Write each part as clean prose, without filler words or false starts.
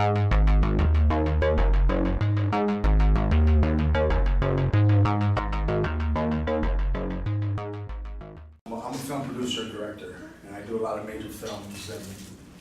I'm a film producer and director, and I do a lot of major films and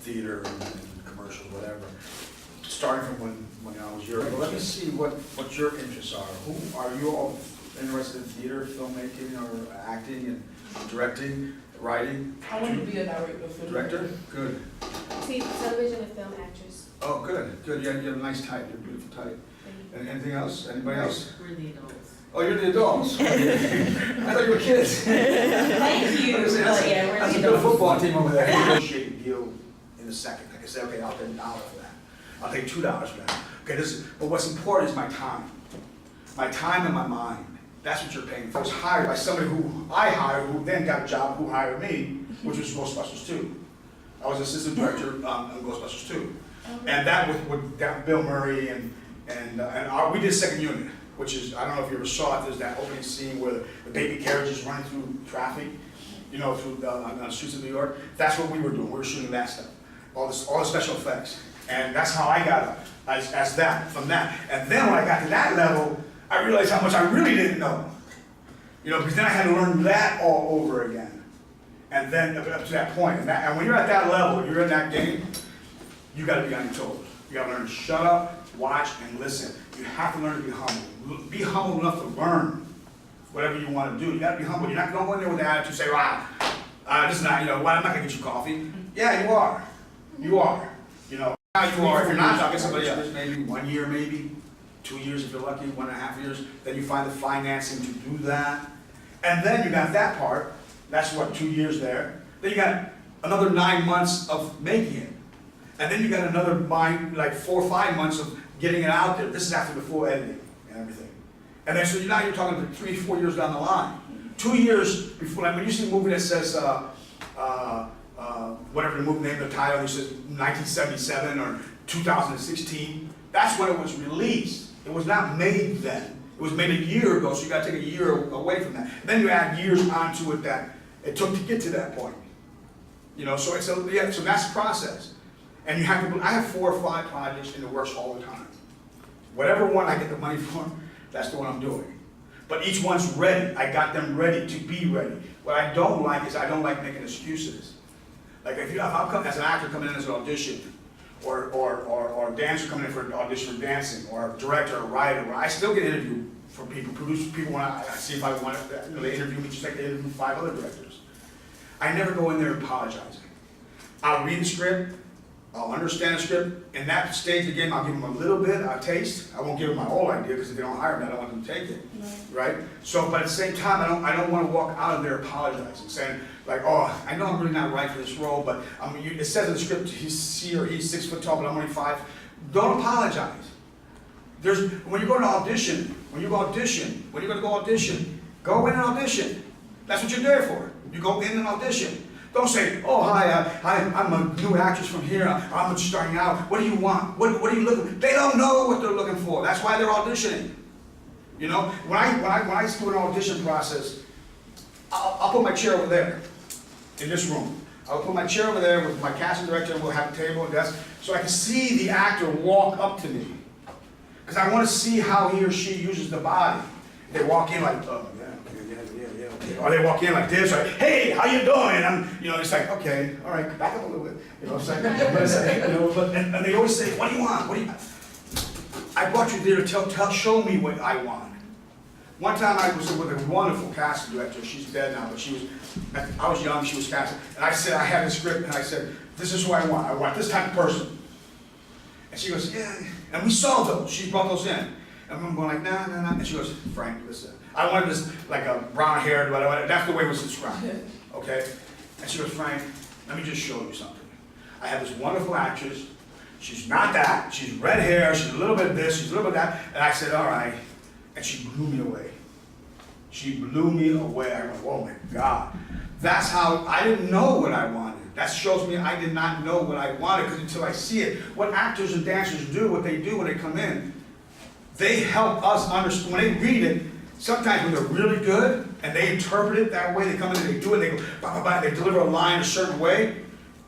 theater and commercials, whatever. Starting from when I was your age. Let me see what your interests are. Who are you all interested in theater, filmmaking, or acting and directing, writing? I want to be a director. Good. See, television and film actress. Oh, good, good. You have a nice type. You're a beautiful type. And anything else? Anybody else? We're the adults. Oh, you're the adults. I thought you were kids. Thank you. That's a good football team over there. Negotiate a deal in a second. I can say, okay, I'll pay $1 for that. I'll pay $2 for that. Okay, but what's important is my time. My time and my mind. That's what you're paying for. I was hired by somebody who I hired, who then got a job, who hired me, which was Ghostbusters 2. I was assistant director on Ghostbusters 2. And that with Bill Murray and we did second unit, which is, I don't know if you ever saw it, there's that opening scene where the baby carriage is running through traffic, you know, through on the streets of New York. That's what we were doing. We were shooting that stuff, all the special effects. And that's how I got up, as that, from that. And then when I got to that level, I realized how much I really didn't know. You know, because then I had to learn that all over again. And then up to that point. And when you're at that level, you're in that game, you gotta be on your toes. You gotta learn to shut up, watch, and listen. You have to learn to be humble. Be humble enough to learn whatever you want to do. You gotta be humble. You're not gonna go in there with the attitude, say, wow, this is not, you know, well, I'm not gonna get you coffee. Yeah, you are. You are. You know, you are. If you're not, I'll get somebody else. Maybe 1 year, maybe 2 years if you're lucky, 1.5 years. Then you find the financing to do that. And then you got that part. That's what, 2 years there. Then you got another 9 months of making it. And then you got another like 4 or 5 months of getting it out there. This is after the full editing and everything. And then so now you're talking 3 or 4 years down the line. 2 years before, like when you see a movie that says, whatever the movie name, the title, it says 1977 or 2016, that's when it was released. It was not made then. It was made a year ago, so you got to take a year away from that. And then you add years onto it that it took to get to that point. You know, so it's yeah, so that's the process. And you have to, I have 4 or 5 projects in the works all the time. Whatever one I get the money for, that's the one I'm doing. But each one's ready. I got them ready to be ready. What I don't like is I don't like making excuses. Like if I'm coming as an actor coming in as an audition, or a dancer coming in for an audition for dancing, or a director, or a writer, I still get interviewed for people, produce people when I see if I want to, you know, they interview me just like they interview 5 other directors. I never go in there apologizing. I'll read the script, I'll understand the script. In that stage of the game, I'll give them a little bit, a taste. I won't give them my whole idea because if they don't hire me, I don't want them to take it, right? So, but at the same time, I don't want to walk out of there apologizing, saying like, oh, I know I'm really not right for this role, but it says in the script he's 6 foot tall, but I'm only 5. Don't apologize. When you go to audition, when you're going to go audition, go in and audition. That's what you're there for. You go in and audition. Don't say, oh, hi, I'm a new actress from here, I'm just starting out, what do you want? What are you looking for? They don't know what they're looking for. That's why they're auditioning. You know, when I do an audition process, I'll put my chair over there, in this room. I'll put my chair over there with my casting director, and we'll have a table and desk, so I can see the actor walk up to me. Because I want to see how he or she uses the body. They walk in like, oh, yeah. Or they walk in like this, or hey, how you doing? You know, it's like, okay, all right, back up a little bit. You know, it's like, and they always say, what do you want? I brought you there to show me what I want. One time I was with a wonderful casting director. She's dead now, but I was young, she was casting, and I said, I had a script, and I said, this is who I want. I want this type of person. And she goes, yeah, and we saw those. She brought those in. And I'm going like, nah. And she goes, Frank, listen. I wanted this, like a brown haired, whatever. That's the way it was described, okay? And she goes, Frank, let me just show you something. I have this wonderful actress. She's not that. She's red hair. She's a little bit of this. She's a little bit of that. And I said, all right. And she blew me away. She blew me away. I went, oh my God. That's how, I didn't know what I wanted. That shows me I did not know what I wanted, because until I see it. What actors and dancers do, what they do when they come in, they help us understand. When they read it, sometimes when they're really good and they interpret it that way, they come in and they do it, they go, bah, bah, bah, they deliver a line a certain way,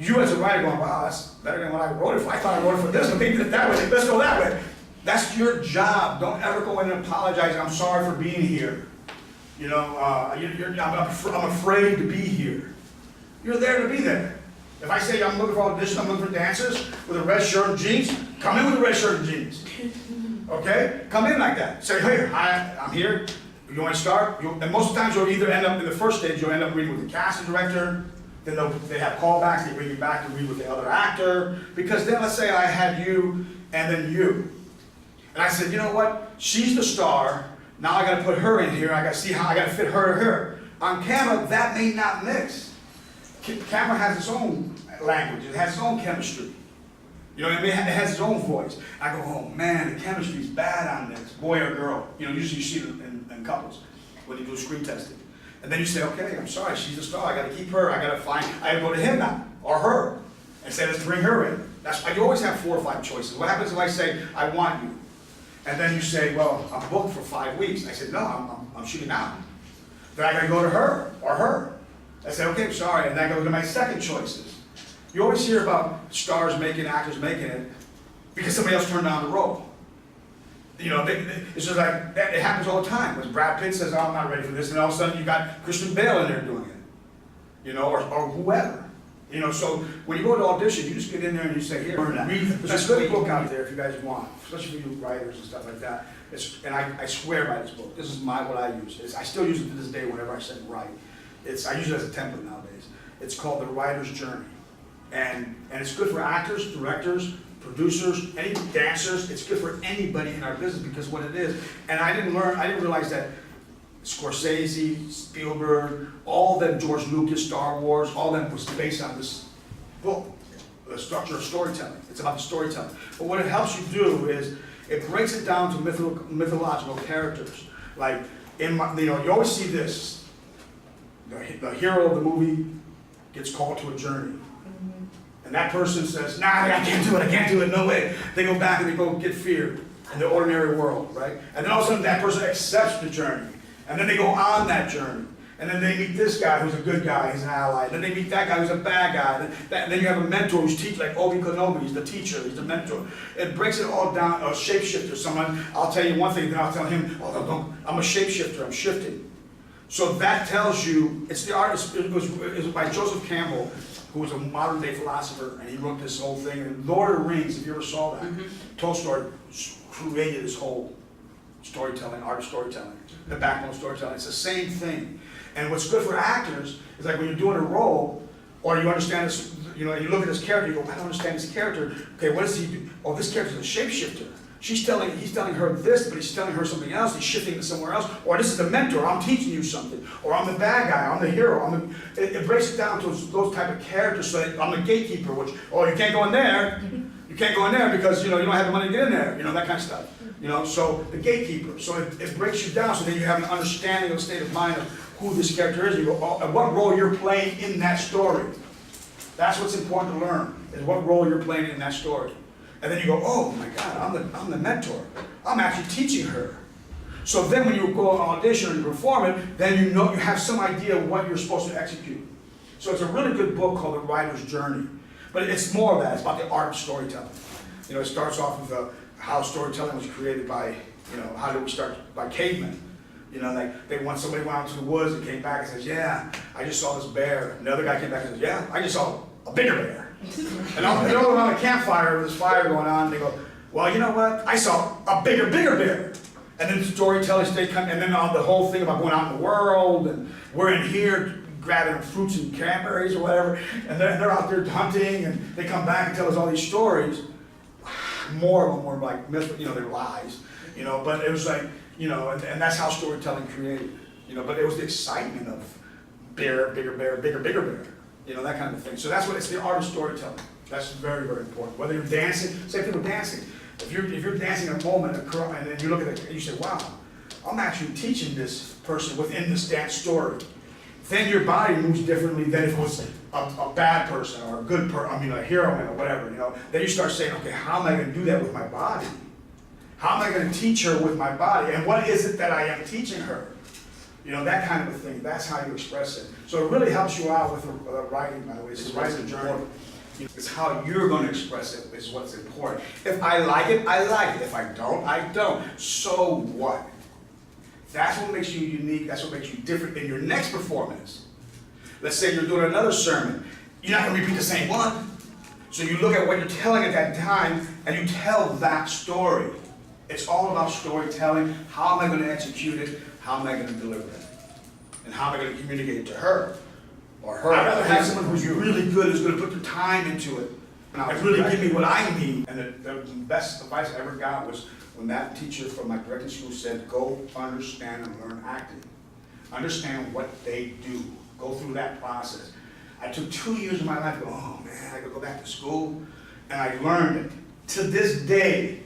You as a writer going, wow, that's better than what I wrote it for. I thought I wrote it for this, but they did it that way. Let's go that way. That's your job. Don't ever go in and apologize. I'm sorry for being here. You know, I'm afraid to be here. You're there to be there. If I say I'm looking for auditions, I'm looking for dancers with a red shirt and jeans, come in with a red shirt and jeans. Okay? Come in like that. Say, hey, I'm here. You want to start? And most of the times you'll either end up, in the first stage, you'll end up reading with the casting director. Then they have callbacks, they bring you back to read with the other actor. Because then let's say I had you and then you. And I said, you know what? She's the star. Now I got to put her in here. I got to see how I got to fit her to her. On camera, that may not mix. Camera has its own language. It has its own chemistry. You know what I mean? It has its own voice. I go, oh man, the chemistry's bad on this, boy or girl. You know, usually you see it in couples when you do screen testing. And then you say, okay, I'm sorry, she's a star. I got to keep her. I got to go to him now or her and say, let's bring her in. You always have 4 or 5 choices. What happens if I say, I want you? And then you say, well, I'm booked for 5 weeks. I said, no, I'm shooting now. Then I got to go to her or her. I said, okay, I'm sorry. And then I go to my second choices. You always hear about stars making, actors making it because somebody else turned down the role. You know, it's just like, it happens all the time. When Brad Pitt says, oh, I'm not ready for this, and all of a sudden you got Christian Bale in there doing it. You know, or whoever. You know, so when you go to audition, you just get in there and you say, here, read. There's a good book out there if you guys want, especially for you writers and stuff like that. And I swear by this book. This is what I use. I still use it to this day whenever I say write. I use it as a template nowadays. It's called The Writer's Journey. And it's good for actors, directors, producers, any dancers. It's good for anybody in our business because what it is. And I didn't realize that Scorsese, Spielberg, all them, George Lucas, Star Wars, all them was based on this book, the structure of storytelling. It's about the storytelling. But what it helps you do is it breaks it down to mythological characters. Like, you always see this. The hero of the movie gets called to a journey. And that person says, nah, I can't do it, no way. They go back and they go get fear in the ordinary world, right? And then all of a sudden that person accepts the journey. And then they go on that journey. And then they meet this guy who's a good guy, he's an ally. And then they meet that guy who's a bad guy. And then you have a mentor who's teaching, like Obi Kenobi, he's the teacher, he's the mentor. It breaks it all down, a shapeshifter, someone, I'll tell you one thing, then I'll tell him, oh, no, I'm a shapeshifter, I'm shifting. So that tells you, it's the artist, it was by Joseph Campbell, who was a modern day philosopher, and he wrote this whole thing. And Lord of the Rings, if you ever saw that, Tolstoy created this whole storytelling, art of storytelling, the backbone of storytelling. It's the same thing. And what's good for actors is like when you're doing a role, or you understand this, you know, you look at this character, you go, I don't understand this character. Okay, what does he do? Oh, this character's a shapeshifter. He's telling her this, but he's telling her something else. He's shifting to somewhere else. Or this is the mentor. I'm teaching you something. Or I'm the bad guy. I'm the hero. It breaks it down to those type of characters. So I'm the gatekeeper. Which, oh, you can't go in there. You can't go in there because you don't have the money to get in there. You know, that kind of stuff. So the gatekeeper. So it breaks you down so that you have an understanding of the state of mind of who this character is. You go, oh, and what role you're playing in that story. That's what's important to learn. Is what role you're playing in that story. And then you go, oh my God, I'm the mentor. I'm actually teaching her. So then when you go on audition or you perform it, then you have some idea of what you're supposed to execute. So it's a really good book called The Writer's Journey. But it's more of that, it's about the art of storytelling. It starts off with how storytelling was created by, how did we start, by cavemen. Like somebody went out to the woods and came back and says, yeah, I just saw this bear. And the other guy came back and says, yeah, I just saw a bigger bear. And they're all around a campfire with this fire going on, and they go, well, you know what? I saw a bigger bear. And then storytellers, they come, and then on the whole thing about going out in the world, and we're in here grabbing fruits and cranberries or whatever, and they're out there hunting, and they come back and tell us all these stories. More of them were like, they're lies, but it was like, and that's how storytelling created, but it was the excitement of bear, bigger bear, bigger bear. That kind of thing. So that's what it's the art of storytelling. That's very, very important. Whether you're dancing, same thing with dancing. If you're dancing in a moment, and then you look at it and you say, wow, I'm actually teaching this person within this dance story. Then your body moves differently than if it was a bad person or a good person, a heroine or whatever, Then you start saying, okay, how am I going to do that with my body? How am I going to teach her with my body? And what is it that I am teaching her? That kind of a thing. That's how you express it. So it really helps you out with writing, by the way. It's writing a journal. It's how you're gonna express it is what's important. If I like it, I like it. If I don't, I don't. So what? That's what makes you unique, that's what makes you different in your next performance. Let's say you're doing another sermon. You're not gonna repeat the same one. So you look at what you're telling at that time and you tell that story. It's all about storytelling. How am I gonna execute it? How am I gonna deliver it? And how am I gonna communicate it to her? Or her. I'd rather have someone who's really good, who's gonna put the time into it, and really give me what I need. And the best advice I ever got was when that teacher from my directing school said, go understand and learn acting. Understand what they do. Go through that process. I took 2 years of my life, oh man, I gotta go back to school, and I learned it. To this day,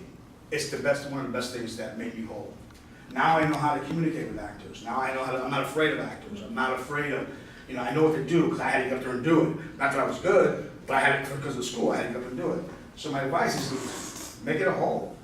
it's one of the best things that made me whole. Now I know how to communicate with actors. Now I know I'm not afraid of actors. I'm not afraid of, I know what to do because I had to get up there and do it. Not that I was good, but I had it because of school, I had to get up and do it. So my advice is to make it a whole.